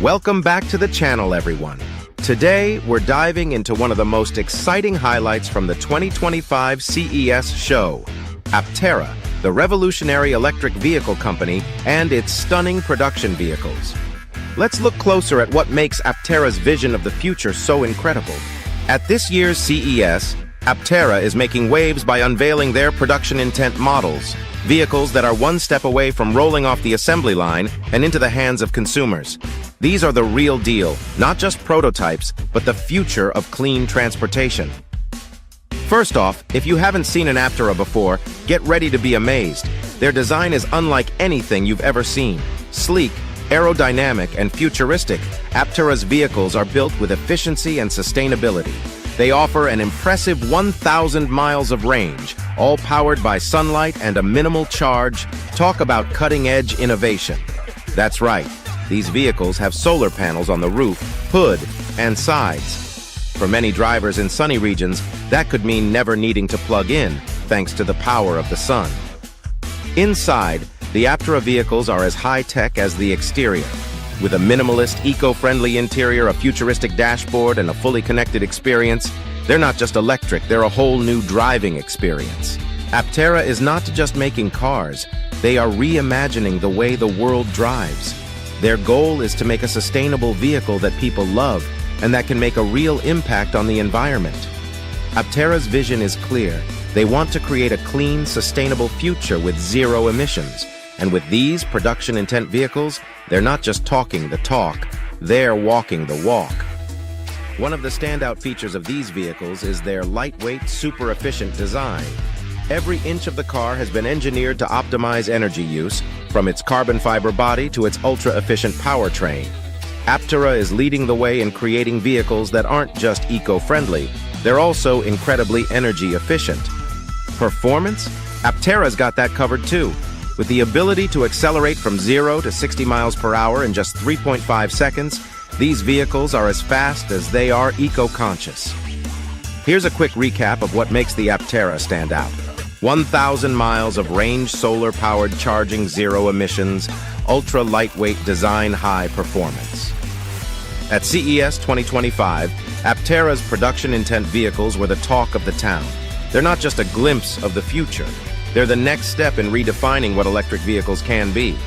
Welcome back to the channel, everyone. Today, we're diving into one of the most exciting highlights from the 2025 CES show, Aptera, the revolutionary electric vehicle company, and its stunning production vehicles. Let's look closer at what makes Aptera's vision of the future so incredible. At this year's CES, Aptera is making waves by unveiling their production intent models, vehicles that are one step away from rolling off the assembly line and into the hands of consumers. These are the real deal, not just prototypes, but the future of clean transportation. First off, if you haven't seen an Aptera before, get ready to be amazed. Their design is unlike anything you've ever seen. Sleek, aerodynamic, and futuristic, Aptera's vehicles are built with efficiency and sustainability. They offer an impressive 1,000 miles of range, all powered by sunlight and a minimal charge. Talk about cutting-edge innovation. That's right, these vehicles have solar panels on the roof, hood, and sides. For many drivers in sunny regions, that could mean never needing to plug in, thanks to the power of the sun. Inside, the Aptera vehicles are as high-tech as the exterior. With a minimalist, eco-friendly interior, a futuristic dashboard, and a fully connected experience, they're not just electric, they're a whole new driving experience. Aptera is not just making cars, they are reimagining the way the world drives. Their goal is to make a sustainable vehicle that people love and that can make a real impact on the environment. Aptera's vision is clear. They want to create a clean, sustainable future with zero emissions. And with these production intent vehicles, they're not just talking the talk, they're walking the walk. One of the standout features of these vehicles is their lightweight, super efficient design. Every inch of the car has been engineered to optimize energy use, from its carbon fiber body to its ultra-efficient powertrain. Aptera is leading the way in creating vehicles that aren't just eco-friendly, they're also incredibly energy efficient. Performance? Aptera's got that covered too. With the ability to accelerate from 0 to 60 miles per hour in just 3.5 seconds, these vehicles are as fast as they are eco-conscious. Here's a quick recap of what makes the Aptera stand out. 1,000 miles of range, solar-powered charging, zero emissions, ultra-lightweight design, high performance. At CES 2025, Aptera's production intent vehicles were the talk of the town. They're not just a glimpse of the future. They're the next step in redefining what electric vehicles can be.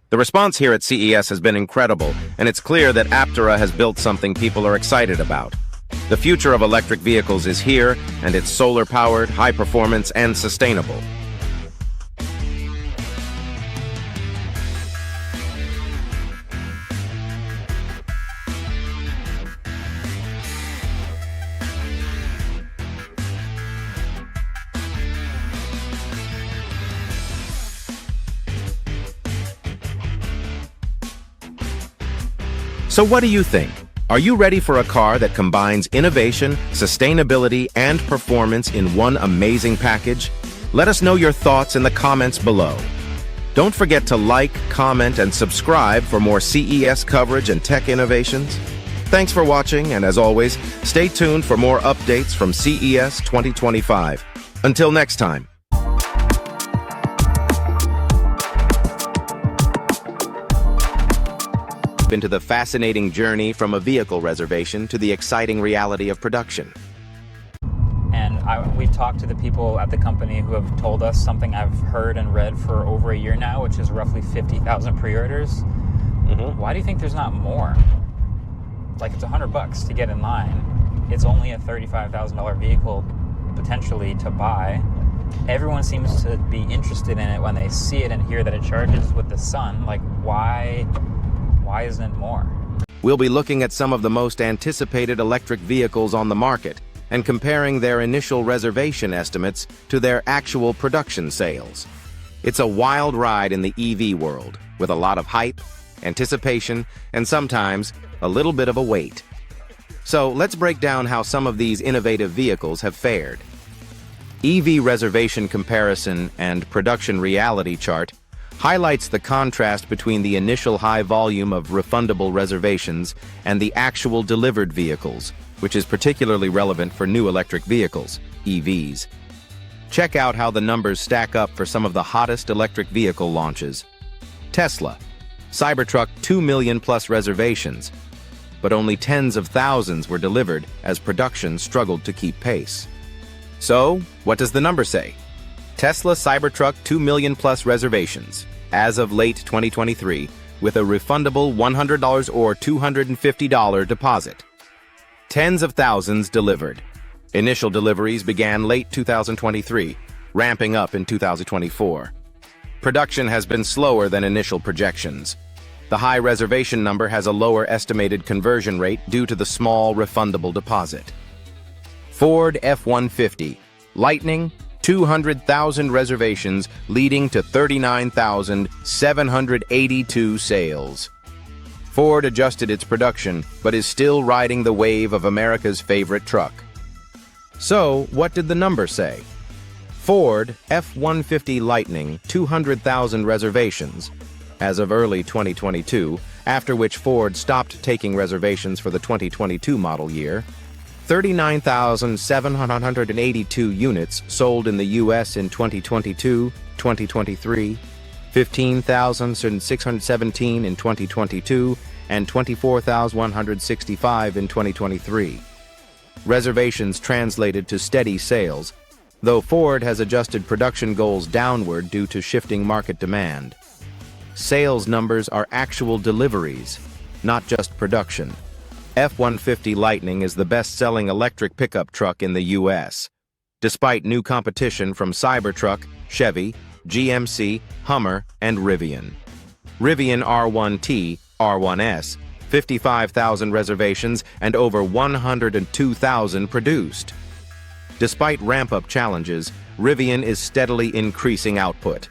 The response here at CES has been incredible, and it's clear that Aptera has built something people are excited about. The future of electric vehicles is here, and it's solar-powered, high-performance, and sustainable. So what do you think? Are you ready for a car that combines innovation, sustainability, and performance in one amazing package? Let us know your thoughts in the comments below. Don't forget to like, comment, and subscribe for more CES coverage and tech innovations. Thanks for watching, and as always, stay tuned for more updates from CES 2025. Until next time. Into the fascinating journey from a vehicle reservation to the exciting reality of production. And we've talked to the people at the company who have told us something I've heard and read for over a year now, which is roughly 50,000 pre-orders. Why do you think there's not more? Like, it's $100 to get in line. It's only a $35,000 vehicle potentially to buy. Everyone seems to be interested in it when they see it and hear that it charges with the sun. Like, why isn't it more? We'll be looking at some of the most anticipated electric vehicles on the market and comparing their initial reservation estimates to their actual production sales. It's a wild ride in the EV world, with a lot of hype, anticipation, and sometimes a little bit of a wait. So let's break down how some of these innovative vehicles have fared. EV reservation comparison and production reality chart highlights the contrast between the initial high volume of refundable reservations and the actual delivered vehicles, which is particularly relevant for new electric vehicles, EVs. Check out how the numbers stack up for some of the hottest electric vehicle launches. Tesla, Cybertruck 2 million plus reservations, but only tens of thousands were delivered as production struggled to keep pace. So, what does the number say? Tesla Cybertruck 2 million plus reservations, as of late 2023, with a refundable $100 or $250 deposit. Tens of thousands delivered. Initial deliveries began late 2023, ramping up in 2024. Production has been slower than initial projections. The high reservation number has a lower estimated conversion rate due to the small refundable deposit. Ford F-150, Lightning, 200,000 reservations leading to 39,782 sales. Ford adjusted its production, but is still riding the wave of America's favorite truck. So, what did the number say? Ford F-150 Lightning, 200,000 reservations, as of early 2022, after which Ford stopped taking reservations for the 2022 model year. 39,782 units sold in the U.S. in 2022, 2023, 15,617 in 2022, and 24,165 in 2023. Reservations translated to steady sales, though Ford has adjusted production goals downward due to shifting market demand. Sales numbers are actual deliveries, not just production. F-150 Lightning is the best-selling electric pickup truck in the U.S., despite new competition from Cybertruck, Chevy, GMC, Hummer, and Rivian. Rivian R1T, R1S, 55,000 reservations and over 102,000 produced. Despite ramp-up challenges, Rivian is steadily increasing output.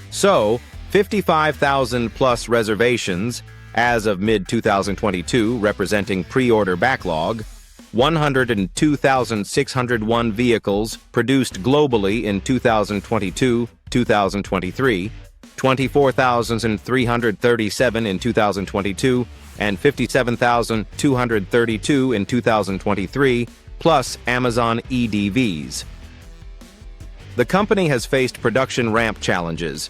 So, 55,000 plus reservations as of mid-2022, representing pre-order backlog, 102,601 vehicles produced globally in 2022, 2023, 24,337 in 2022, and 57,232 in 2023, plus Amazon EDVs. The company has faced production ramp challenges,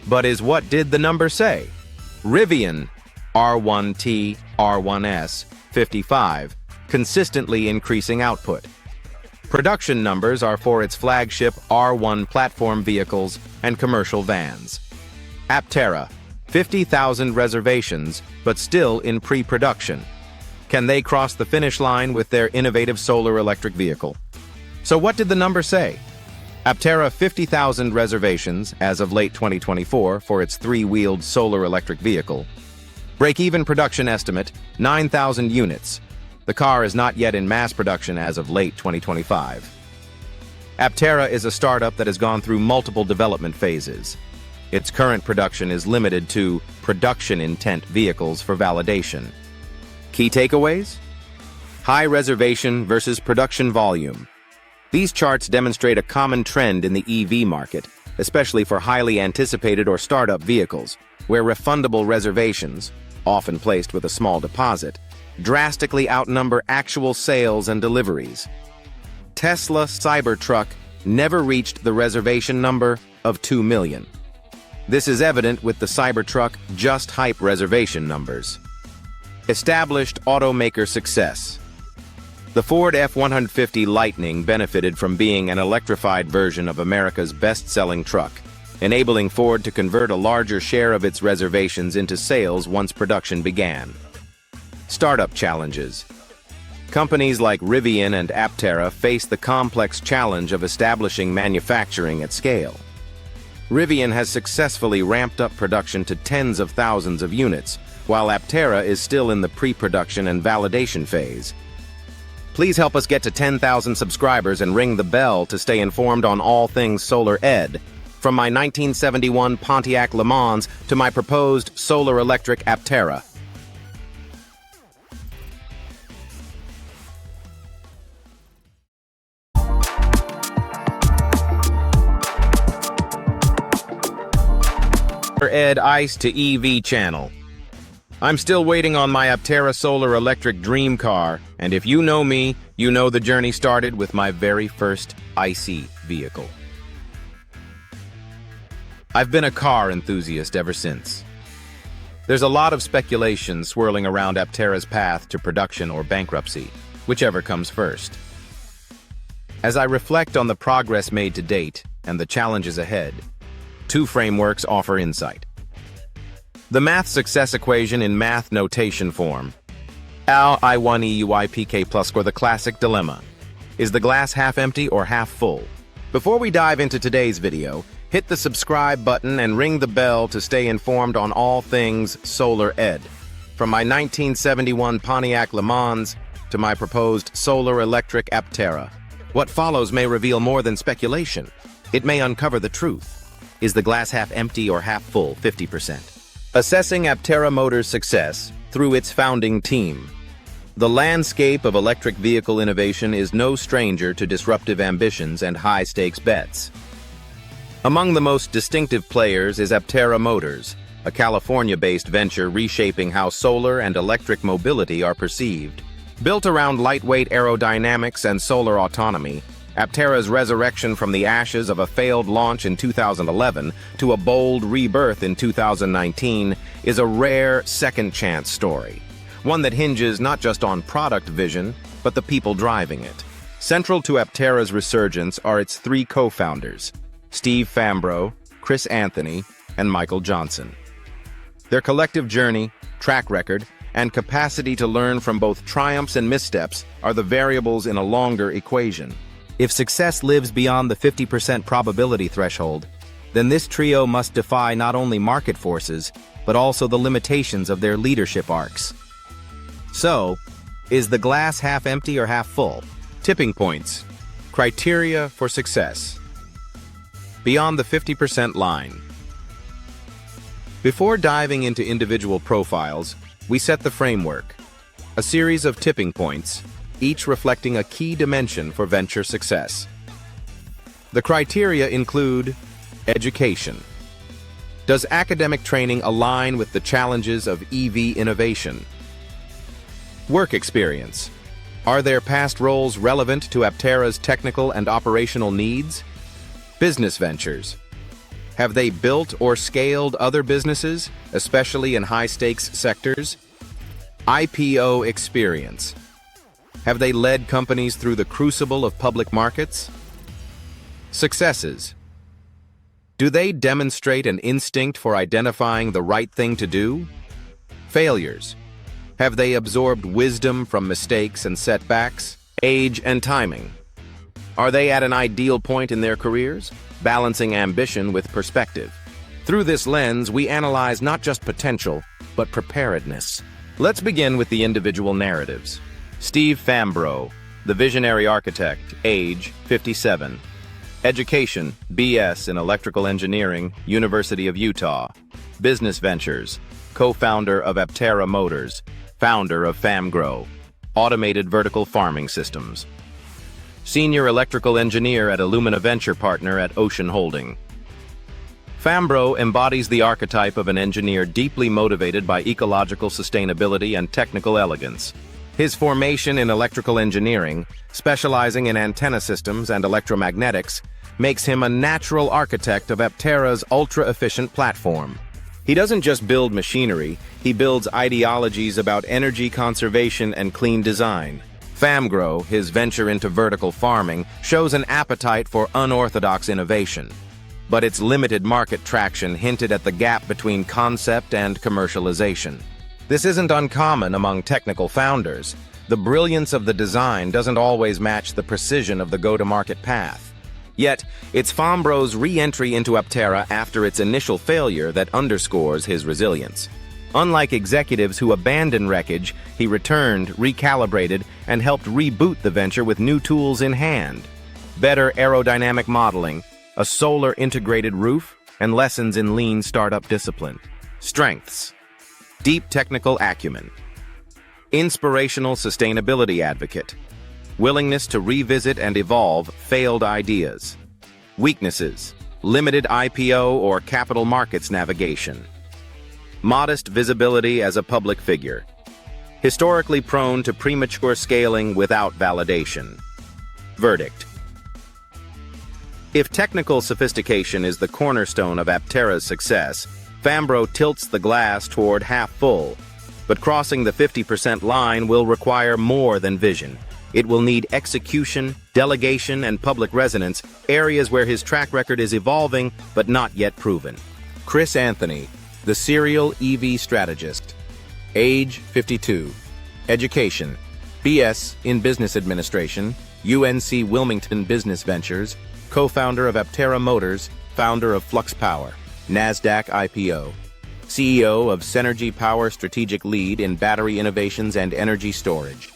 but what did the number say? Rivian R1T, R1S, 55, consistently increasing output. Production numbers are for its flagship R1 platform vehicles and commercial vans. Aptera, 50,000 reservations, but still in pre-production. Can they cross the finish line with their innovative solar electric vehicle? So what did the number say? Aptera 50,000 reservations as of late 2024 for its three-wheeled solar electric vehicle. Break-even production estimate, 9,000 units. The car is not yet in mass production as of late 2025. Aptera is a startup that has gone through multiple development phases. Its current production is limited to production intent vehicles for validation. Key takeaways? High reservation versus production volume. These charts demonstrate a common trend in the EV market, especially for highly anticipated or startup vehicles, where refundable reservations, often placed with a small deposit, drastically outnumber actual sales and deliveries. Tesla Cybertruck never reached the reservation number of 2 million. This is evident with the Cybertruck Just Hype reservation numbers. Established automaker success. The Ford F-150 Lightning benefited from being an electrified version of America's best-selling truck, enabling Ford to convert a larger share of its reservations into sales once production began. Startup challenges. Companies like Rivian and Aptera face the complex challenge of establishing manufacturing at scale. Rivian has successfully ramped up production to tens of thousands of units, while Aptera is still in the pre-production and validation phase. Please help us get to 10,000 subscribers and ring the bell to stay informed on all things solar ed, from my 1971 Pontiac Le Mans to my proposed solar electric Aptera. Ed Ice to EV channel. I'm still waiting on my Aptera solar electric dream car, and if you know me, you know the journey started with my very first icy vehicle. I've been a car enthusiast ever since. There's a lot of speculation swirling around Aptera's path to production or bankruptcy, whichever comes first. As I reflect on the progress made to date and the challenges ahead, two frameworks offer insight. The math success equation in math notation form. Al I1EUIPK plus score the classic dilemma. Is the glass half empty or half full? Before we dive into today's video, hit the subscribe button and ring the bell to stay informed on all things Solar Ed. From my 1971 Pontiac Le Mans to my proposed solar electric Aptera. What follows may reveal more than speculation. It may uncover the truth. Is the glass half empty or half full? 50%. Assessing Aptera Motors' success through its founding team. The landscape of electric vehicle innovation is no stranger to disruptive ambitions and high-stakes bets. Among the most distinctive players is Aptera Motors, a California-based venture reshaping how solar and electric mobility are perceived. Built around lightweight aerodynamics and solar autonomy, Aptera's resurrection from the ashes of a failed launch in 2011 to a bold rebirth in 2019 is a rare second-chance story, one that hinges not just on product vision, but the people driving it. Central to Aptera's resurgence are its three co-founders, Steve Fambro, Chris Anthony, and Michael Johnson. Their collective journey, track record, and capacity to learn from both triumphs and missteps are the variables in a longer equation. If success lives beyond the 50% probability threshold, then this trio must defy not only market forces, but also the limitations of their leadership arcs. So, is the glass half empty or half full? Tipping points. Criteria for success. Beyond the 50% line. Before diving into individual profiles, we set the framework, a series of tipping points, each reflecting a key dimension for venture success. The criteria include education. Does academic training align with the challenges of EV innovation? Work experience. Are their past roles relevant to Aptera's technical and operational needs? Business ventures. Have they built or scaled other businesses, especially in high-stakes sectors? IPO experience. Have they led companies through the crucible of public markets? Successes. Do they demonstrate an instinct for identifying the right thing to do? Failures. Have they absorbed wisdom from mistakes and setbacks? Age and timing. Are they at an ideal point in their careers, balancing ambition with perspective? Through this lens, we analyze not just potential, but preparedness. Let's begin with the individual narratives. Steve Fambro, the visionary architect, age 57. Education, BS in electrical engineering, University of Utah. Business ventures, co-founder of Aptera Motors, founder of Fambro, automated vertical farming systems. Senior electrical engineer at Illumina Venture Partner at Ocean Holding. Fambro embodies the archetype of an engineer deeply motivated by ecological sustainability and technical elegance. His formation in electrical engineering, specializing in antenna systems and electromagnetics, makes him a natural architect of Aptera's ultra-efficient platform. He doesn't just build machinery, he builds ideologies about energy conservation and clean design. Fambro, his venture into vertical farming, shows an appetite for unorthodox innovation. But its limited market traction hinted at the gap between concept and commercialization. This isn't uncommon among technical founders. The brilliance of the design doesn't always match the precision of the go-to-market path. Yet, it's Fambro's re-entry into Aptera after its initial failure that underscores his resilience. Unlike executives who abandon wreckage, he returned, recalibrated, and helped reboot the venture with new tools in hand. Better aerodynamic modeling, a solar integrated roof, and lessons in lean startup discipline. Strengths: deep technical acumen. Inspirational sustainability advocate. Willingness to revisit and evolve failed ideas. Weaknesses: limited IPO or capital markets navigation. Modest visibility as a public figure. Historically prone to premature scaling without validation. Verdict. If technical sophistication is the cornerstone of Aptera's success, Fambro tilts the glass toward half full, but crossing the 50% line will require more than vision. It will need execution, delegation, and public resonance, areas where his track record is evolving but not yet proven. Chris Anthony, the serial EV strategist. Age 52. Education: BS in Business Administration, UNC Wilmington Business Ventures, co-founder of Aptera Motors, founder of Flux Power, NASDAQ IPO, CEO of Synergy Power Strategic Lead in Battery Innovations and Energy Storage.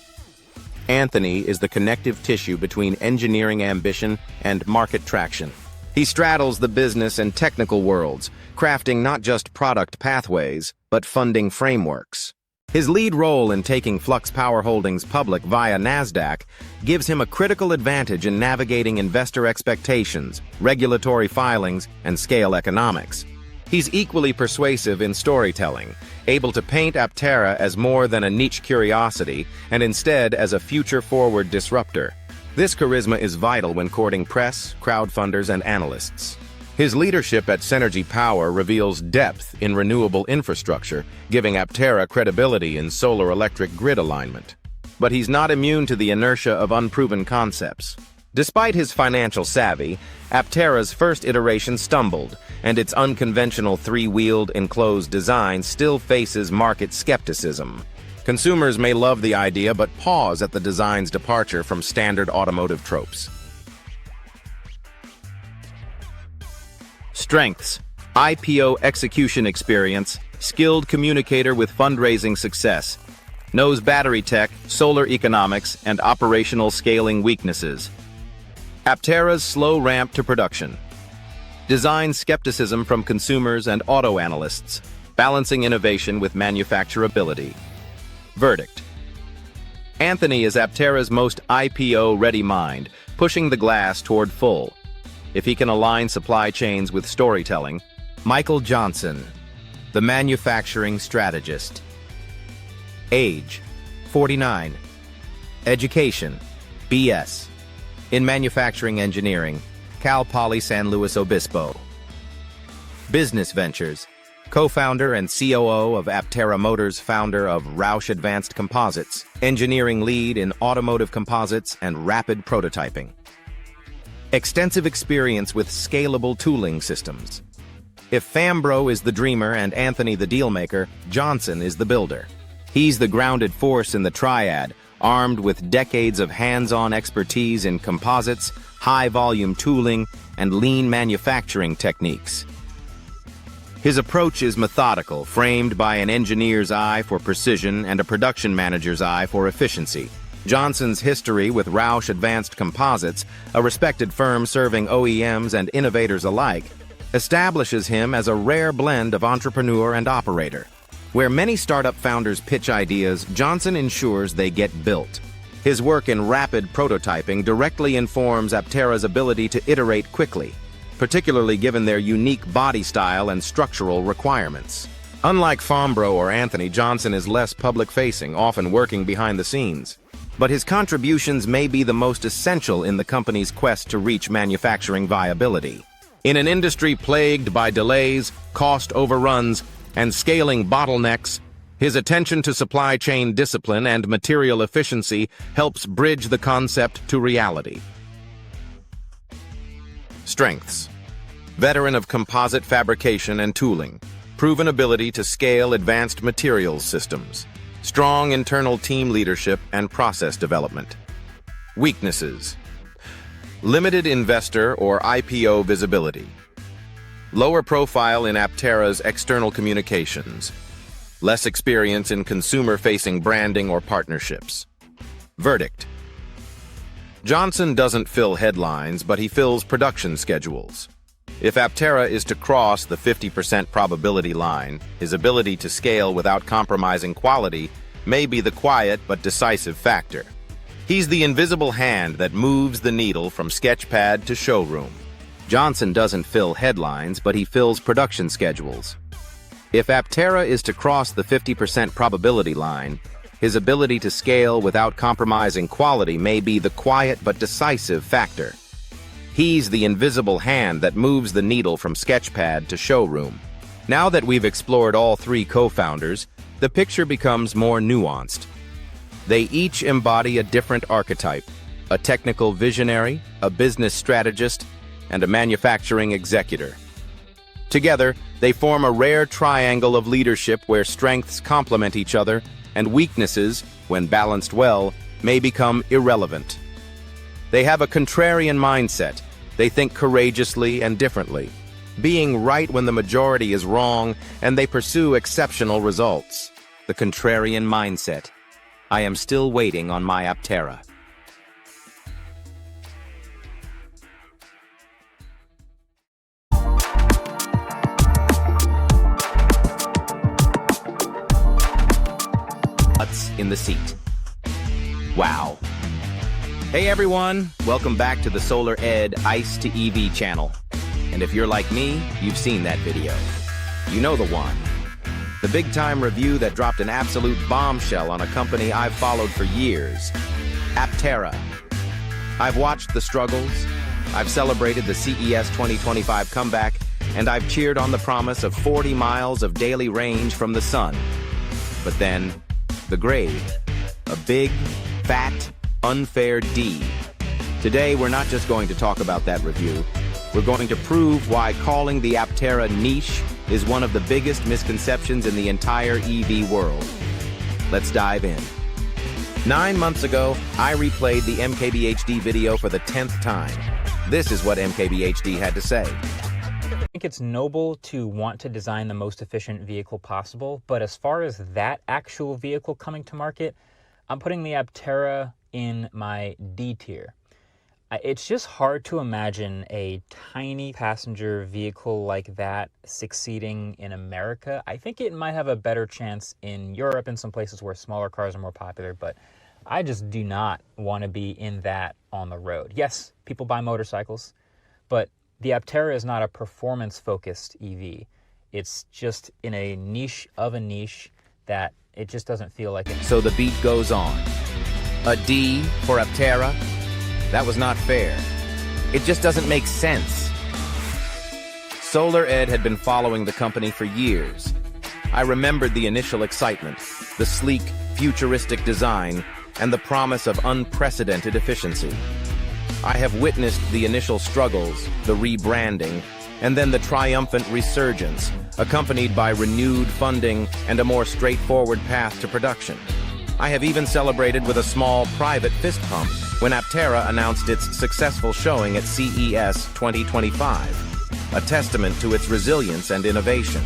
Anthony is the connective tissue between engineering ambition and market traction. He straddles the business and technical worlds, crafting not just product pathways, but funding frameworks. His lead role in taking Flux Power Holdings public via NASDAQ gives him a critical advantage in navigating investor expectations, regulatory filings, and scale economics. He's equally persuasive in storytelling, able to paint Aptera as more than a niche curiosity and instead as a future-forward disruptor. This charisma is vital when courting press, crowdfunders, and analysts. His leadership at Synergy Power reveals depth in renewable infrastructure, giving Aptera credibility in solar-electric grid alignment. But he's not immune to the inertia of unproven concepts. Despite his financial savvy, Aptera's first iteration stumbled, and its unconventional three-wheeled enclosed design still faces market skepticism. Consumers may love the idea but pause at the design's departure from standard automotive tropes. Strengths: IPO execution experience, skilled communicator with fundraising success, knows battery tech, solar economics, and operational scaling weaknesses. Aptera's slow ramp to production. Design skepticism from consumers and auto analysts, balancing innovation with manufacturability. Verdict. Anthony is Aptera's most IPO-ready mind, pushing the glass toward full. If he can align supply chains with storytelling. Michael Johnson, the manufacturing strategist. Age: 49. Education: BS in manufacturing engineering, Cal Poly San Luis Obispo. Business ventures: co-founder and COO of Aptera Motors, founder of Roush Advanced Composites, engineering lead in automotive composites and rapid prototyping. Extensive experience with scalable tooling systems. If Fambro is the dreamer and Anthony the dealmaker, Johnson is the builder. He's the grounded force in the triad, armed with decades of hands-on expertise in composites, high-volume tooling, and lean manufacturing techniques. His approach is methodical, framed by an engineer's eye for precision and a production manager's eye for efficiency. Johnson's history with Roush Advanced Composites, a respected firm serving OEMs and innovators alike, establishes him as a rare blend of entrepreneur and operator. Where many startup founders pitch ideas, Johnson ensures they get built. His work in rapid prototyping directly informs Aptera's ability to iterate quickly, particularly given their unique body style and structural requirements. Unlike Fambro or Anthony, Johnson is less public-facing, often working behind the scenes. But his contributions may be the most essential in the company's quest to reach manufacturing viability. In an industry plagued by delays, cost overruns, and scaling bottlenecks, his attention to supply chain discipline and material efficiency helps bridge the concept to reality. Strengths: veteran of composite fabrication and tooling, proven ability to scale advanced materials systems, strong internal team leadership and process development. Weaknesses: limited investor or IPO visibility, lower profile in Aptera's external communications, less experience in consumer-facing branding or partnerships. Verdict: Johnson doesn't fill headlines, but he fills production schedules. If Aptera is to cross the 50% probability line, his ability to scale without compromising quality may be the quiet but decisive factor. He's the invisible hand that moves the needle from sketchpad to showroom. Johnson doesn't fill headlines, but he fills production schedules. If Aptera is to cross the 50% probability line, his ability to scale without compromising quality may be the quiet but decisive factor. He's the invisible hand that moves the needle from sketchpad to showroom. Now that we've explored all three co-founders, the picture becomes more nuanced. They each embody a different archetype: a technical visionary, a business strategist, and a manufacturing executor. Together, they form a rare triangle of leadership where strengths complement each other and weaknesses, when balanced well, may become irrelevant. They have a contrarian mindset. They think courageously and differently, being right when the majority is wrong, and they pursue exceptional results. The contrarian mindset. I am still waiting on my Aptera. Butts in the seat. Wow. Hey everyone, welcome back to the Solar Ed Ice to EV channel. And if you're like me, you've seen that video. You know the one. The big-time review that dropped an absolute bombshell on a company I've followed for years. Aptera. I've watched the struggles, I've celebrated the CES 2025 comeback, and I've cheered on the promise of 40 miles of daily range from the sun. But then, the grade. A big, fat, unfair D. Today, we're not just going to talk about that review. We're going to prove why calling the Aptera niche is one of the biggest misconceptions in the entire EV world. Let's dive in. 9 months ago, I replayed the MKBHD video for the 10th time. This is what MKBHD had to say. I think it's noble to want to design the most efficient vehicle possible, but as far as that actual vehicle coming to market, I'm putting the Aptera in my D tier. It's just hard to imagine a tiny passenger vehicle like that succeeding in America. I think it might have a better chance in Europe and some places where smaller cars are more popular, but I just do not want to be in that on the road. Yes, people buy motorcycles, but the Aptera is not a performance-focused EV. It's just in a niche of a niche that it just doesn't feel like it. So the beat goes on. A D for Aptera? That was not fair. It just doesn't make sense. Solar Ed had been following the company for years. I remembered the initial excitement, the sleek, futuristic design, and the promise of unprecedented efficiency. I have witnessed the initial struggles, the rebranding, and then the triumphant resurgence, accompanied by renewed funding and a more straightforward path to production. I have even celebrated with a small private fist pump when Aptera announced its successful showing at CES 2025, a testament to its resilience and innovation.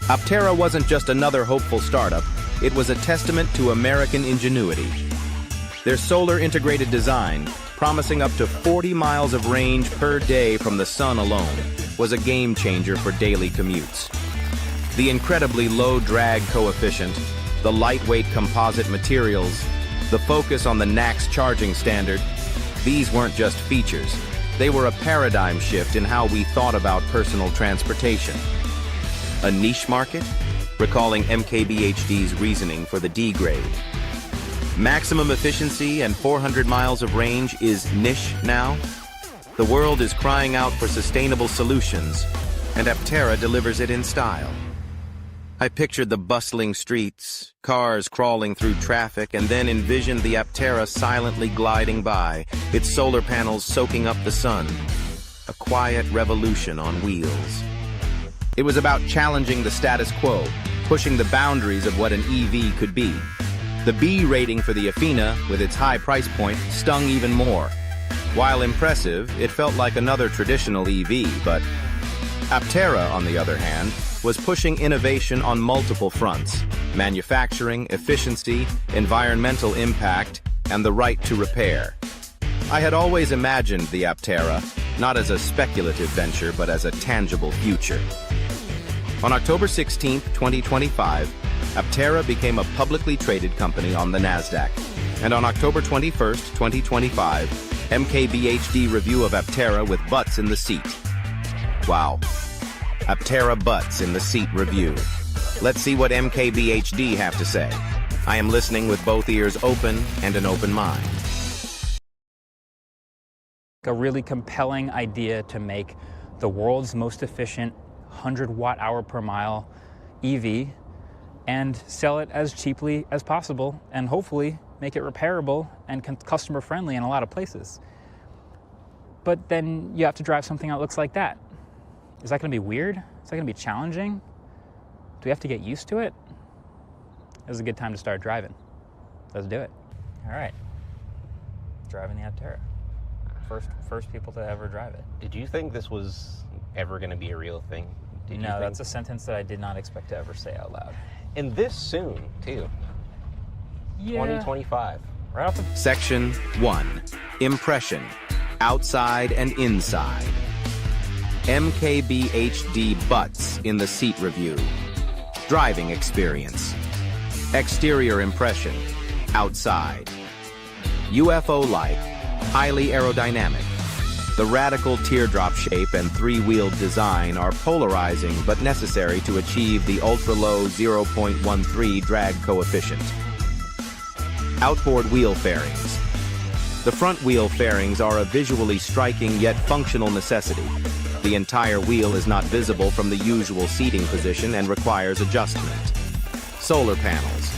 Aptera wasn't just another hopeful startup, it was a testament to American ingenuity. Their solar-integrated design, promising up to 40 miles of range per day from the sun alone, was a game-changer for daily commutes. The incredibly low drag coefficient, the lightweight composite materials, the focus on the NACS charging standard, these weren't just features. They were a paradigm shift in how we thought about personal transportation. A niche market? Recalling MKBHD's reasoning for the D grade. Maximum efficiency and 400 miles of range is niche now? The world is crying out for sustainable solutions, and Aptera delivers it in style. I pictured the bustling streets, cars crawling through traffic, and then envisioned the Aptera silently gliding by, its solar panels soaking up the sun. A quiet revolution on wheels. It was about challenging the status quo, pushing the boundaries of what an EV could be. The B rating for the Afina, with its high price point, stung even more. While impressive, it felt like another traditional EV, but Aptera, on the other hand, was pushing innovation on multiple fronts: manufacturing, efficiency, environmental impact, and the right to repair. I had always imagined the Aptera not as a speculative venture, but as a tangible future. On October 16, 2025, Aptera became a publicly traded company on the NASDAQ. And on October 21, 2025, MKBHD review of Aptera with butts in the seat. Wow. Aptera butts in the seat review. Let's see what MKBHD have to say. I am listening with both ears open and an open mind. A really compelling idea to make the world's most efficient 100 watt-hour per mile EV and sell it as cheaply as possible and hopefully make it repairable and customer friendly in a lot of places. But then you have to drive something that looks like that. Is that going to be weird? Is that going to be challenging? Do we have to get used to it? This is a good time to start driving. Let's do it. All right. Driving the Aptera. First people to ever drive it. Did you think this was ever going to be a real thing? No, that's a sentence that I did not expect to ever say out loud. And this soon, too. Yeah. 2025. Right off the... Section 1. Impression. Outside and inside. MKBHD butts in the seat review. Driving experience. Exterior impression. Outside. UFO-like. Highly aerodynamic. The radical teardrop shape and three-wheeled design are polarizing but necessary to achieve the ultra-low 0.13 drag coefficient. Outboard wheel fairings. The front wheel fairings are a visually striking yet functional necessity. The entire wheel is not visible from the usual seating position and requires adjustment. Solar panels.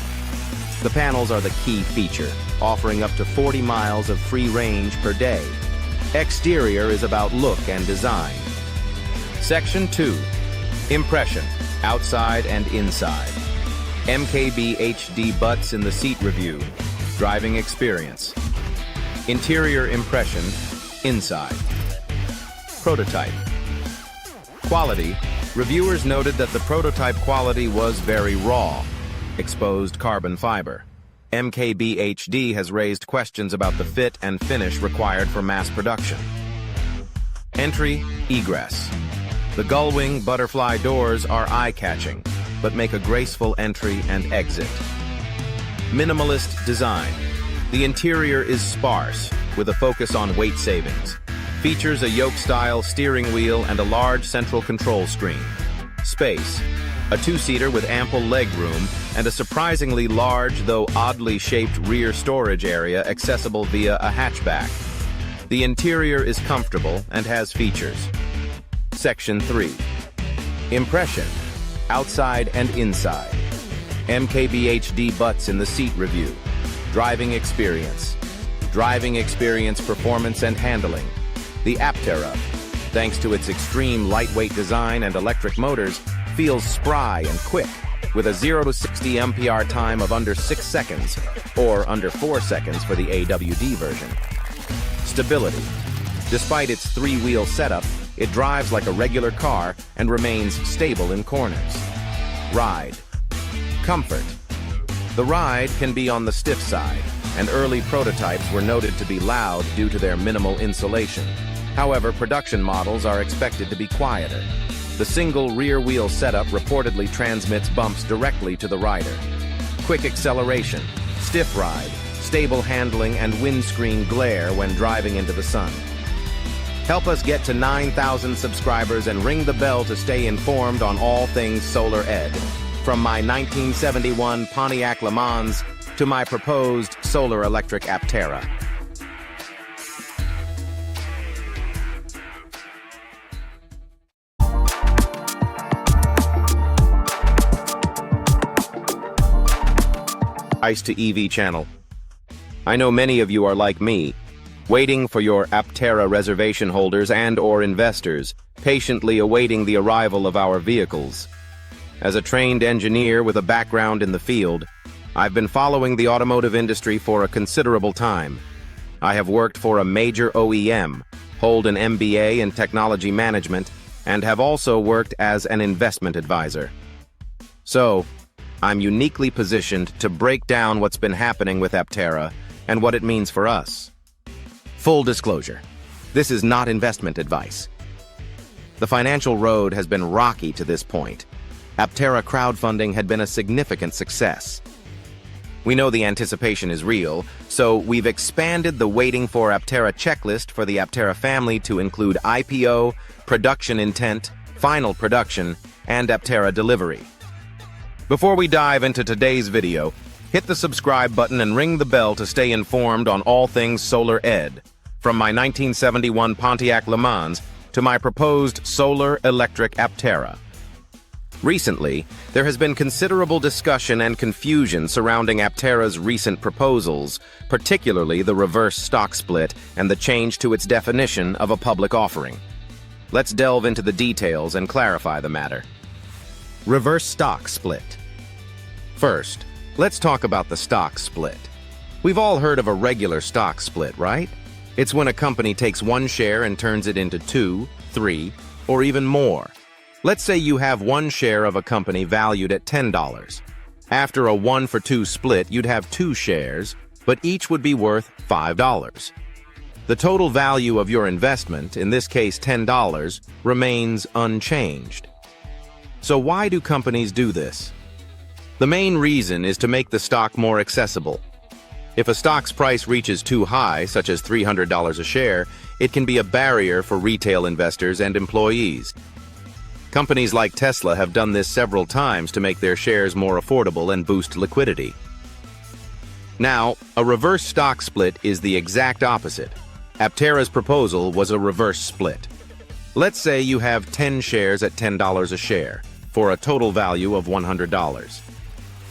The panels are the key feature, offering up to 40 miles of free range per day. Exterior is about look and design. Section 2. Impression, outside and inside. MKBHD butts in the seat review. Driving experience. Interior impression, inside. Prototype. Quality. Reviewers noted that the prototype quality was very raw. Exposed carbon fiber. MKBHD has raised questions about the fit and finish required for mass production. Entry, egress. The gull-wing butterfly doors are eye-catching, but make a graceful entry and exit. Minimalist design. The interior is sparse, with a focus on weight savings. Features a yoke-style steering wheel and a large central control screen. Space. A two-seater with ample leg room and a surprisingly large, though oddly shaped rear storage area accessible via a hatchback. The interior is comfortable and has features. Section 3. Impression. Outside and inside. MKBHD butts in the seat review. Driving experience. Driving experience, performance, and handling. The Aptera, thanks to its extreme lightweight design and electric motors, feels spry and quick, with a 0 to 60 mph time of under 6 seconds, or under 4 seconds for the AWD version. Stability. Despite its three-wheel setup, it drives like a regular car and remains stable in corners. Ride. Comfort. The ride can be on the stiff side, and early prototypes were noted to be loud due to their minimal insulation. However, production models are expected to be quieter. The single rear-wheel setup reportedly transmits bumps directly to the rider. Quick acceleration, stiff ride, stable handling, and windscreen glare when driving into the sun. Help us get to 9,000 subscribers and ring the bell to stay informed on all things Solar Ed. From my 1971 Pontiac Le Mans to my proposed solar electric Aptera. Ice to EV channel. I know many of you are like me, waiting for your Aptera reservation holders and/or investors, patiently awaiting the arrival of our vehicles. As a trained engineer with a background in the field, I've been following the automotive industry for a considerable time. I have worked for a major OEM, hold an MBA in technology management, and have also worked as an investment advisor. So, I'm uniquely positioned to break down what's been happening with Aptera and what it means for us. Full disclosure, this is not investment advice. The financial road has been rocky to this point. Aptera crowdfunding had been a significant success. We know the anticipation is real, so we've expanded the waiting for Aptera checklist for the Aptera family to include IPO, production intent, final production, and Aptera delivery. Before we dive into today's video, hit the subscribe button and ring the bell to stay informed on all things solar ed, from my 1971 Pontiac Le Mans to my proposed solar electric Aptera. Recently, there has been considerable discussion and confusion surrounding Aptera's recent proposals, particularly the reverse stock split and the change to its definition of a public offering. Let's delve into the details and clarify the matter. Reverse stock split. First, let's talk about the stock split. We've all heard of a regular stock split, right? It's when a company takes one share and turns it into 2, 3, or even more. Let's say you have one share of a company valued at $10. After a 1-for-2 split, you'd have 2 shares, but each would be worth $5. The total value of your investment, in this case $10, remains unchanged. So why do companies do this? The main reason is to make the stock more accessible. If a stock's price reaches too high, such as $300 a share, it can be a barrier for retail investors and employees. Companies like Tesla have done this several times to make their shares more affordable and boost liquidity. Now, a reverse stock split is the exact opposite. Aptera's proposal was a reverse split. Let's say you have 10 shares at $10 a share, for a total value of $100.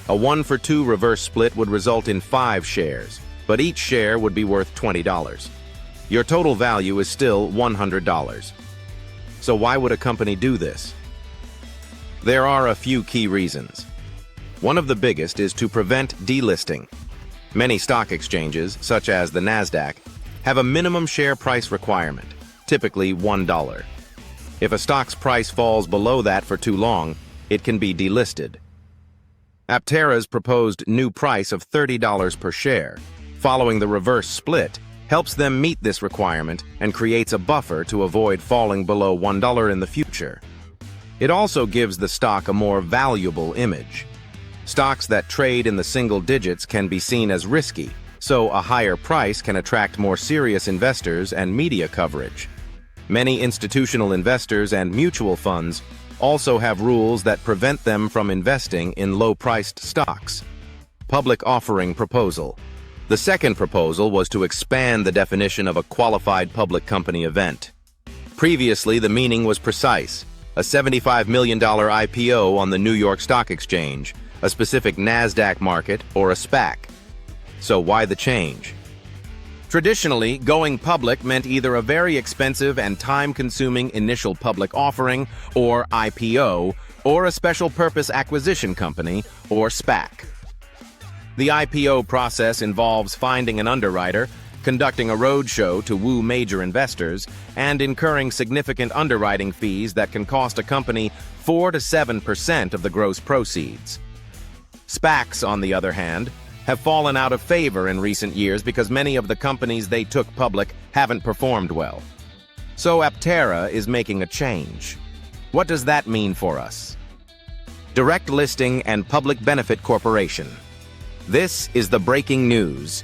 A 1-for-2 reverse split would result in 5 shares, but each share would be worth $20. Your total value is still $100. So why would a company do this? There are a few key reasons. One of the biggest is to prevent delisting. Many stock exchanges, such as the Nasdaq, have a minimum share price requirement, typically $1. If a stock's price falls below that for too long, it can be delisted. Aptera's proposed new price of $30 per share, following the reverse split, helps them meet this requirement and creates a buffer to avoid falling below $1 in the future. It also gives the stock a more valuable image. Stocks that trade in the single digits can be seen as risky, so a higher price can attract more serious investors and media coverage. Many institutional investors and mutual funds also have rules that prevent them from investing in low-priced stocks. Public offering proposal. The second proposal was to expand the definition of a qualified public company event. Previously, the meaning was precise: a $75 million IPO on the New York Stock Exchange, a specific Nasdaq market, or a SPAC. So why the change? Traditionally, going public meant either a very expensive and time-consuming initial public offering, or IPO, or a special purpose acquisition company, or SPAC. The IPO process involves finding an underwriter, conducting a roadshow to woo major investors, and incurring significant underwriting fees that can cost a company 4 to 7% of the gross proceeds. SPACs, on the other hand, have fallen out of favor in recent years because many of the companies they took public haven't performed well. So Aptera is making a change. What does that mean for us? Direct listing and public benefit corporation. This is the breaking news.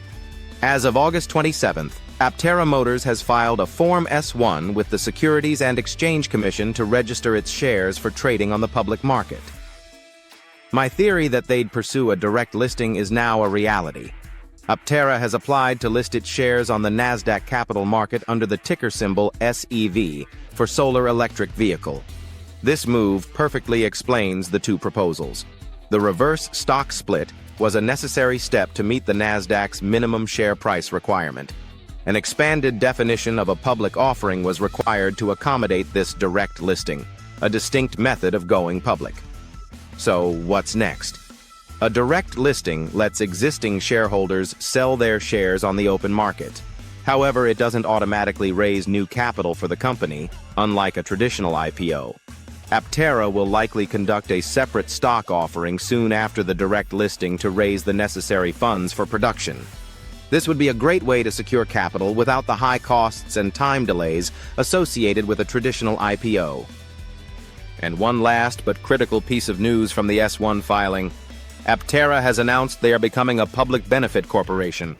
As of August 27th, Aptera Motors has filed a Form S-1 with the Securities and Exchange Commission to register its shares for trading on the public market. My theory that they'd pursue a direct listing is now a reality. Aptera has applied to list its shares on the Nasdaq Capital Market under the ticker symbol SEV for solar electric vehicle. This move perfectly explains the two proposals. The reverse stock split was a necessary step to meet the Nasdaq's minimum share price requirement. An expanded definition of a public offering was required to accommodate this direct listing, a distinct method of going public. So, what's next? A direct listing lets existing shareholders sell their shares on the open market. However, it doesn't automatically raise new capital for the company, unlike a traditional IPO. Aptera will likely conduct a separate stock offering soon after the direct listing to raise the necessary funds for production. This would be a great way to secure capital without the high costs and time delays associated with a traditional IPO. And one last but critical piece of news from the S-1 filing. Aptera has announced they are becoming a public benefit corporation.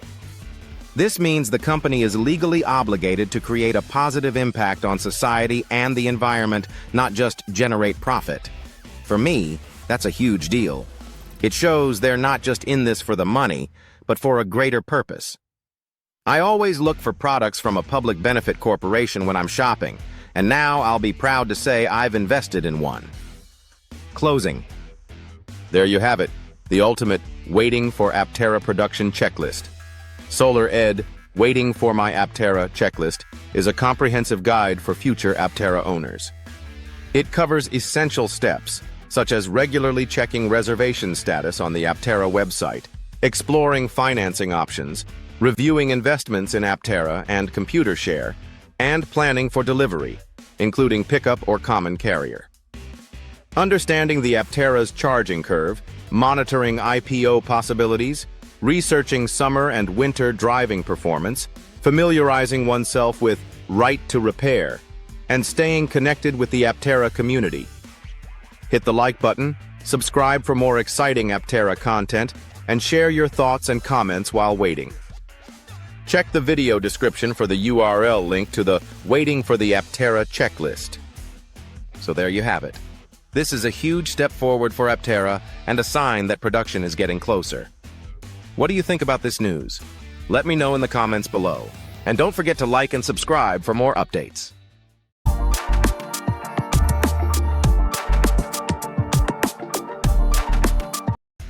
This means the company is legally obligated to create a positive impact on society and the environment, not just generate profit. For me, that's a huge deal. It shows they're not just in this for the money, but for a greater purpose. I always look for products from a public benefit corporation when I'm shopping, and now I'll be proud to say I've invested in one. Closing. There you have it, the ultimate waiting for Aptera production checklist. Solar Ed, Waiting for My Aptera Checklist, is a comprehensive guide for future Aptera owners. It covers essential steps, such as regularly checking reservation status on the Aptera website, exploring financing options, reviewing investments in Aptera and computer share, and planning for delivery, including pickup or common carrier. Understanding the Aptera's charging curve, monitoring IPO possibilities, researching summer and winter driving performance, familiarizing oneself with right to repair, and staying connected with the Aptera community. Hit the like button, subscribe for more exciting Aptera content, and share your thoughts and comments while waiting. Check the video description for the URL link to the Waiting for the Aptera checklist. So there you have it. This is a huge step forward for Aptera and a sign that production is getting closer. What do you think about this news? Let me know in the comments below. And don't forget to like and subscribe for more updates.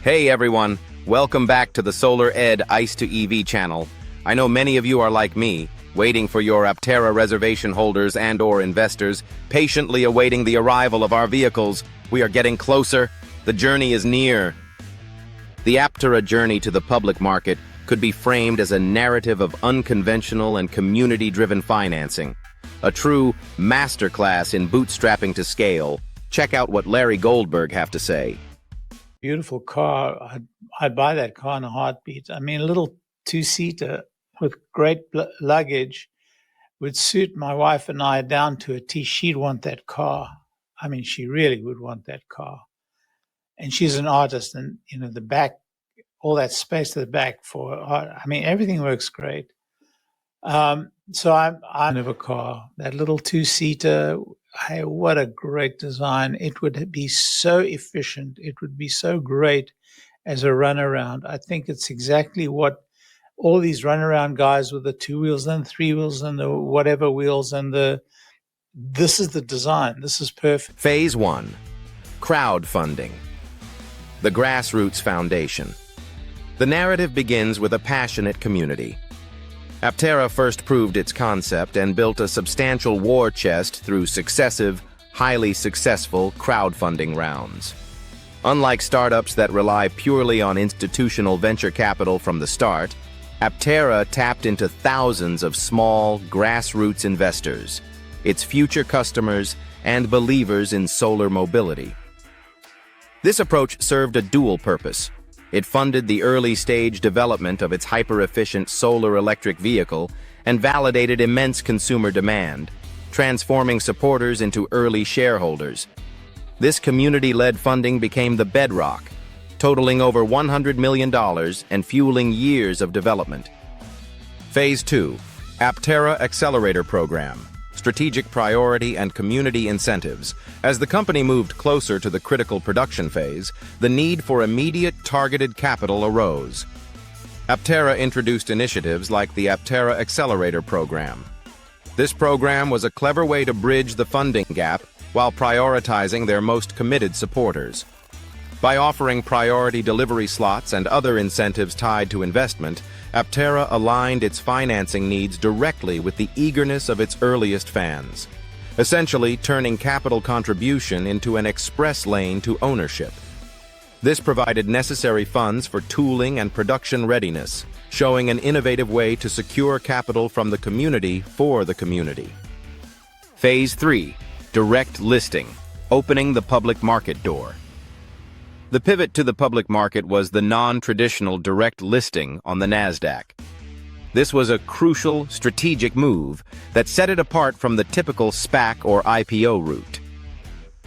Hey everyone, welcome back to the Solar Ed Ice to EV channel. I know many of you are like me, waiting for your Aptera reservation holders and/or investors, patiently awaiting the arrival of our vehicles. We are getting closer. The journey is near. The Aptera journey to the public market could be framed as a narrative of unconventional and community-driven financing. A true masterclass in bootstrapping to scale. Check out what Larry Goldberg have to say. Beautiful car. I'd buy that car in a heartbeat. I mean, a little two-seater with great luggage would suit my wife and I down to a T. She'd want that car. I mean, she really would want that car. And she's an artist, and the back, all that space at the back for art. I mean, everything works great. So I'm of a car, that little two-seater. Hey, what a great design! It would be so efficient. It would be so great as a runaround. I think it's exactly what all these runaround guys with the 2 wheels and 3 wheels and the whatever wheels this is the design. This is perfect. Phase 1. Crowdfunding. The Grassroots Foundation. The narrative begins with a passionate community. Aptera first proved its concept and built a substantial war chest through successive, highly successful crowdfunding rounds. Unlike startups that rely purely on institutional venture capital from the start, Aptera tapped into thousands of small, grassroots investors, its future customers, and believers in solar mobility. This approach served a dual purpose. It funded the early-stage development of its hyper-efficient solar electric vehicle and validated immense consumer demand, transforming supporters into early shareholders. This community-led funding became the bedrock, totaling over $100 million and fueling years of development. Phase 2. Aptera Accelerator Program. Strategic priority and community incentives. As the company moved closer to the critical production phase, the need for immediate targeted capital arose. Aptera introduced initiatives like the Aptera Accelerator Program. This program was a clever way to bridge the funding gap while prioritizing their most committed supporters. By offering priority delivery slots and other incentives tied to investment, Aptera aligned its financing needs directly with the eagerness of its earliest fans, essentially turning capital contribution into an express lane to ownership. This provided necessary funds for tooling and production readiness, showing an innovative way to secure capital from the community for the community. Phase 3. Direct listing, opening the public market door. The pivot to the public market was the non-traditional direct listing on the NASDAQ. This was a crucial, strategic move that set it apart from the typical SPAC or IPO route.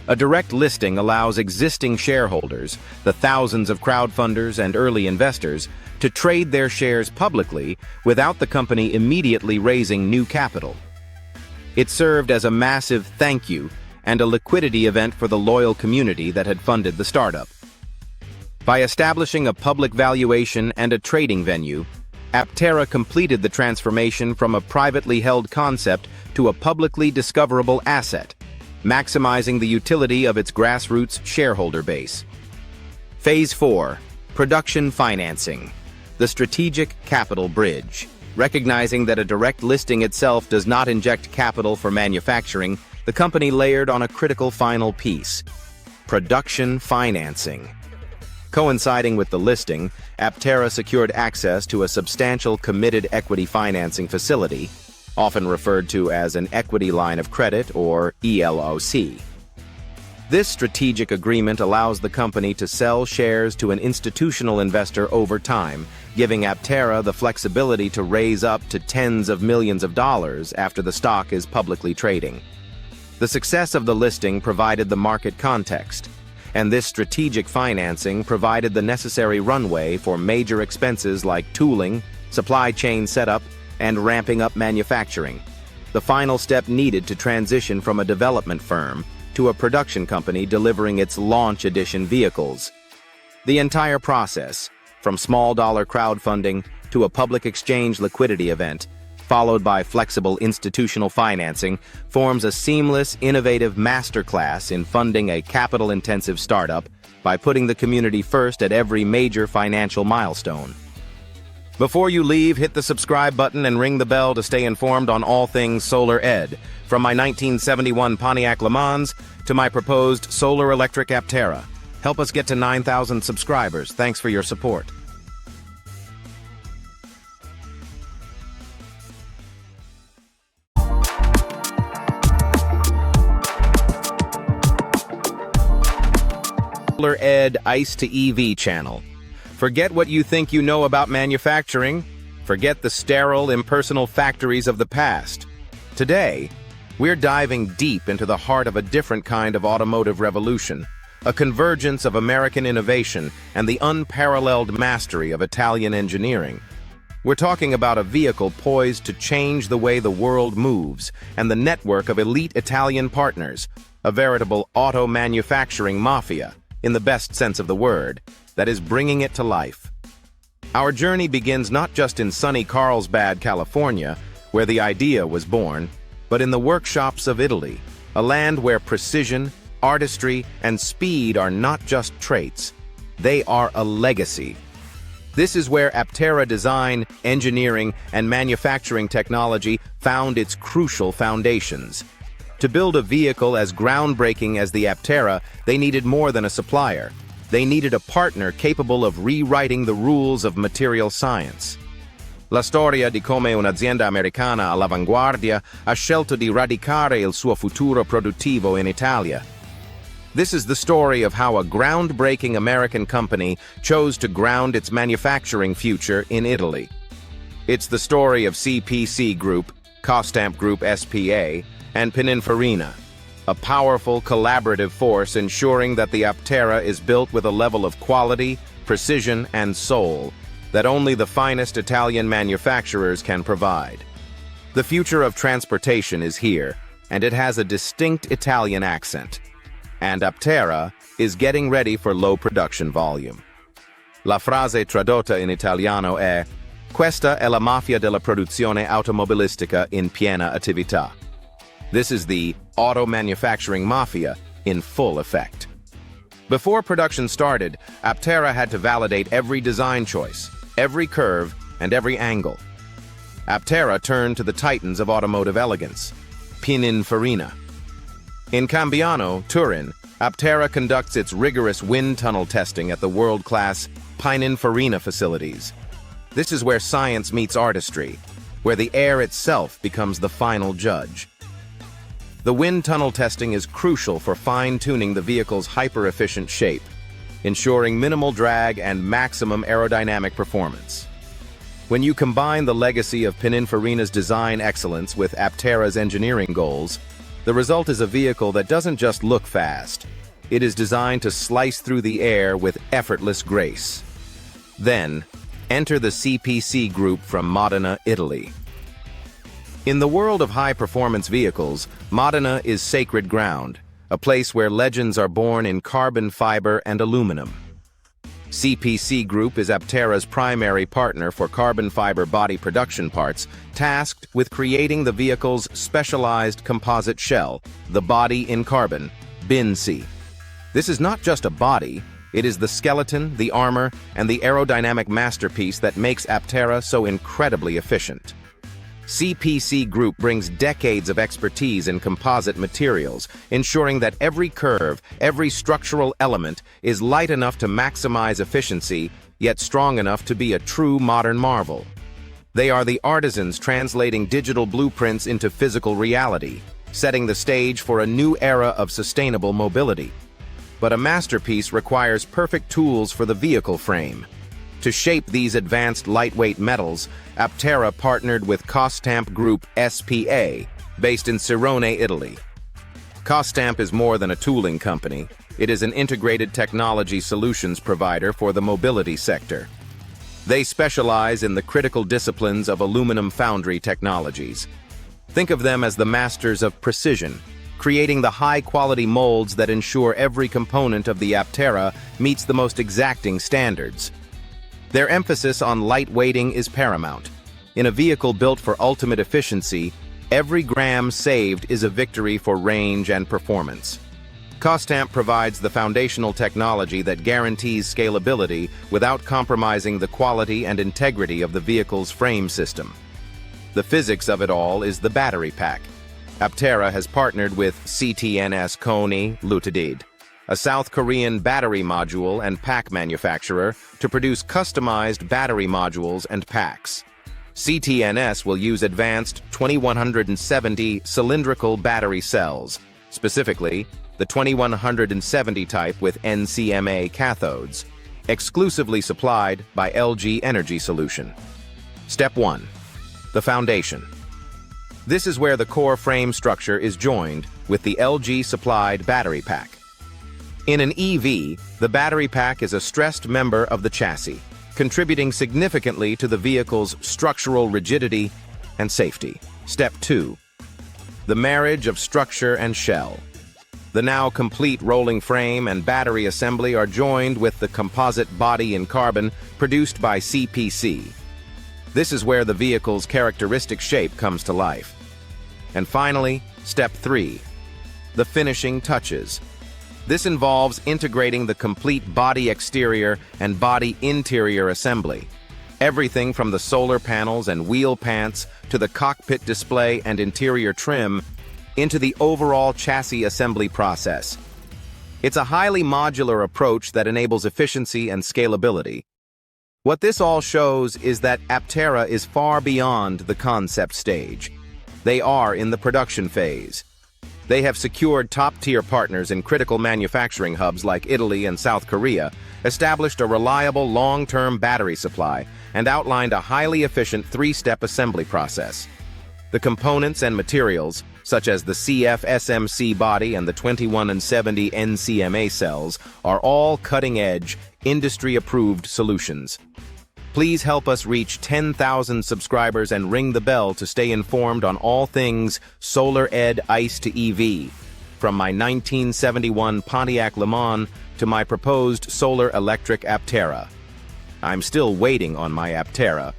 A direct listing allows existing shareholders, the thousands of crowdfunders and early investors, to trade their shares publicly without the company immediately raising new capital. It served as a massive thank you and a liquidity event for the loyal community that had funded the startup. By establishing a public valuation and a trading venue, Aptera completed the transformation from a privately held concept to a publicly discoverable asset, maximizing the utility of its grassroots shareholder base. Phase 4. Production financing. The strategic capital bridge. Recognizing that a direct listing itself does not inject capital for manufacturing, the company layered on a critical final piece: production financing. Coinciding with the listing, Aptera secured access to a substantial committed equity financing facility, often referred to as an equity line of credit or ELOC. This strategic agreement allows the company to sell shares to an institutional investor over time, giving Aptera the flexibility to raise up to tens of millions of dollars after the stock is publicly trading. The success of the listing provided the market context, and this strategic financing provided the necessary runway for major expenses like tooling, supply chain setup, and ramping up manufacturing, the final step needed to transition from a development firm to a production company delivering its launch edition vehicles. The entire process, from small-dollar crowdfunding to a public exchange liquidity event, followed by flexible institutional financing, forms a seamless, innovative masterclass in funding a capital-intensive startup by putting the community first at every major financial milestone. Before you leave, hit the subscribe button and ring the bell to stay informed on all things Solar Ed, from my 1971 Pontiac Le Mans to my proposed solar-electric Aptera. Help us get to 9,000 subscribers. Thanks for your support. Solar Ed Ice to EV channel. Forget what you think you know about manufacturing. Forget the sterile, impersonal factories of the past. Today, we're diving deep into the heart of a different kind of automotive revolution, a convergence of American innovation and the unparalleled mastery of Italian engineering. We're talking about a vehicle poised to change the way the world moves and the network of elite Italian partners, a veritable auto manufacturing mafia, in the best sense of the word, that is bringing it to life. Our journey begins not just in sunny Carlsbad, California, where the idea was born, but in the workshops of Italy, a land where precision, artistry, and speed are not just traits, they are a legacy. This is where Aptera design, engineering, and manufacturing technology found its crucial foundations. To build a vehicle as groundbreaking as the Aptera, they needed more than a supplier. They needed a partner capable of rewriting the rules of material science. La storia di come un'azienda americana all'avanguardia ha scelto di radicare il suo futuro produttivo in Italia. This is the story of how a groundbreaking American company chose to ground its manufacturing future in Italy. It's the story of CPC Group, Costamp Group SPA, and Pininfarina, a powerful collaborative force ensuring that the Aptera is built with a level of quality, precision, and soul that only the finest Italian manufacturers can provide. The future of transportation is here, and it has a distinct Italian accent. And Aptera is getting ready for low production volume. La frase tradotta in italiano è: "Questa è la mafia della produzione automobilistica in piena attività." This is the auto manufacturing mafia in full effect. Before production started, Aptera had to validate every design choice, every curve, and every angle. Aptera turned to the titans of automotive elegance, Pininfarina. In Cambiano, Turin, Aptera conducts its rigorous wind tunnel testing at the world-class Pininfarina facilities. This is where science meets artistry, where the air itself becomes the final judge. The wind tunnel testing is crucial for fine-tuning the vehicle's hyper-efficient shape, ensuring minimal drag and maximum aerodynamic performance. When you combine the legacy of Pininfarina's design excellence with Aptera's engineering goals, The result is a vehicle that doesn't just look fast. It is designed to slice through the air with effortless grace. Then, enter the CPC Group from Modena, Italy. In the world of high-performance vehicles, Modena is sacred ground, a place where legends are born in carbon fiber and aluminum. CPC Group is Aptera's primary partner for carbon fiber body production parts, tasked with creating the vehicle's specialized composite shell, the body in carbon, BIN-C. This is not just a body, it is the skeleton, the armor, and the aerodynamic masterpiece that makes Aptera so incredibly efficient. CPC Group brings decades of expertise in composite materials, ensuring that every curve, every structural element is light enough to maximize efficiency, yet strong enough to be a true modern marvel. They are the artisans translating digital blueprints into physical reality, setting the stage for a new era of sustainable mobility. But a masterpiece requires perfect tools for the vehicle frame. To shape these advanced lightweight metals, Aptera partnered with Costamp Group SPA, based in Sirone, Italy. Costamp is more than a tooling company. It is an integrated technology solutions provider for the mobility sector. They specialize in the critical disciplines of aluminum foundry technologies. Think of them as the masters of precision, creating the high-quality molds that ensure every component of the Aptera meets the most exacting standards. Their emphasis on lightweighting is paramount. In a vehicle built for ultimate efficiency, every gram saved is a victory for range and performance. Costamp provides the foundational technology that guarantees scalability without compromising the quality and integrity of the vehicle's frame system. The physics of it all is the battery pack. Aptera has partnered with CTNS Koni Ltd, a South Korean battery module and pack manufacturer, to produce customized battery modules and packs. CTNS will use advanced 2170 cylindrical battery cells, specifically the 2170 type with NCMA cathodes, exclusively supplied by LG Energy Solution. Step 1. The foundation. This is where the core frame structure is joined with the LG-supplied battery pack. In an EV, the battery pack is a stressed member of the chassis, contributing significantly to the vehicle's structural rigidity and safety. Step 2. The marriage of structure and shell. The now complete rolling frame and battery assembly are joined with the composite body in carbon produced by CPC. This is where the vehicle's characteristic shape comes to life. And finally, Step 3. The finishing touches. This involves integrating the complete body exterior and body interior assembly. Everything from the solar panels and wheel pants to the cockpit display and interior trim into the overall chassis assembly process. It's a highly modular approach that enables efficiency and scalability. What this all shows is that Aptera is far beyond the concept stage. They are in the production phase. They have secured top-tier partners in critical manufacturing hubs like Italy and South Korea, established a reliable long-term battery supply, and outlined a highly efficient three-step assembly process. The components and materials, such as the CF-SMC body and the 2170 NCMA cells, are all cutting-edge, industry-approved solutions. Please help us reach 10,000 subscribers and ring the bell to stay informed on all things Solar Ed ICE to EV, from my 1971 Pontiac Le Mans to my proposed solar electric Aptera. I'm still waiting on my Aptera,